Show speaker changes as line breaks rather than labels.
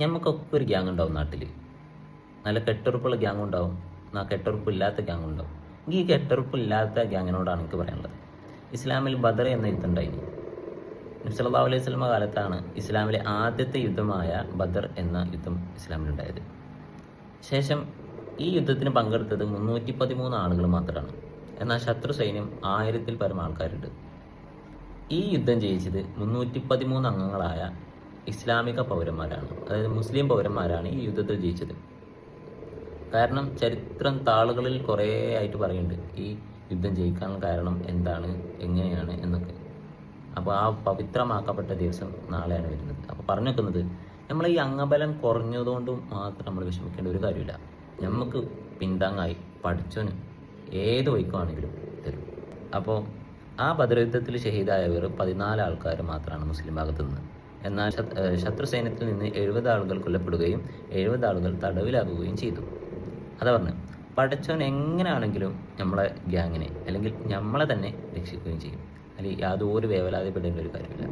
നമുക്കൊക്കെ ഒരു ഗ്യാങ് ഉണ്ടാവും നാട്ടിൽ. നല്ല കെട്ടുറപ്പുള്ള ഗ്യാങ് ഉണ്ടാവും, എന്നാൽ കെട്ടുറപ്പില്ലാത്ത ഗ്യാങ് ഉണ്ടാവും. ഈ കെട്ടുറപ്പില്ലാത്ത ഗ്യാങ്ങിനോടാണ് എനിക്ക് പറയാനുള്ളത്. ഇസ്ലാമിൽ ബദർ എന്ന യുദ്ധം ഉണ്ടായിന്. നബി സല്ലല്ലാഹു അലൈഹി വസല്ലമ കാലത്താണ് ഇസ്ലാമിലെ ആദ്യത്തെ യുദ്ധമായ ബദർ എന്ന യുദ്ധം ഇസ്ലാമിലുണ്ടായത്. ശേഷം ഈ യുദ്ധത്തിന് പങ്കെടുത്തത് 313 ആളുകൾ മാത്രമാണ്. എന്നാൽ ശത്രു സൈന്യം 1000-ൽ പരം ആൾക്കാരുണ്ട്. ഈ യുദ്ധം ജയിച്ചത് 313 അംഗങ്ങളായ ഇസ്ലാമിക പൗരന്മാരാണ്, അതായത് മുസ്ലിം പൗരന്മാരാണ് ഈ യുദ്ധത്തിൽ ജയിച്ചത്. കാരണം ചരിത്രം താളുകളിൽ കുറേ ആയിട്ട് പറയുന്നുണ്ട് ഈ യുദ്ധം ജയിക്കാനുള്ള കാരണം എന്താണ്, എങ്ങനെയാണ് എന്നൊക്കെ. അപ്പോൾ ആ പവിത്രമാക്കപ്പെട്ട ദിവസം നാളെയാണ് വരുന്നത്. അപ്പോൾ പറഞ്ഞു വെക്കുന്നത്, നമ്മൾ ഈ അംഗബലം കുറഞ്ഞതുകൊണ്ടും മാത്രം നമ്മൾ വിഷമിക്കേണ്ട ഒരു കാര്യമില്ല. നമുക്ക് പിന്താങ്ങായി പഠിച്ചവന് ഏത് വൈക്കുവാണെങ്കിലും തരും. അപ്പോൾ ആ ബദർ യുദ്ധത്തിൽ ഷഹീദായവർ 14 ആൾക്കാർ മാത്രമാണ് മുസ്ലിം ഭാഗത്തു നിന്ന്. എന്നാൽ ശത്രു സൈന്യത്തിൽ നിന്ന് 70 ആളുകൾ കൊല്ലപ്പെടുകയും 70 ആളുകൾ തടവിലാകുകയും ചെയ്തു. അതാ പറഞ്ഞു, പഠിച്ചവൻ എങ്ങനെയാണെങ്കിലും നമ്മളെ ഗ്യാങ്ങിനെ അല്ലെങ്കിൽ നമ്മളെ തന്നെ രക്ഷിക്കുകയും ചെയ്യും. അല്ലെങ്കിൽ യാതൊരു വേവലാതിപ്പെടേണ്ട ഒരു കാര്യമില്ല.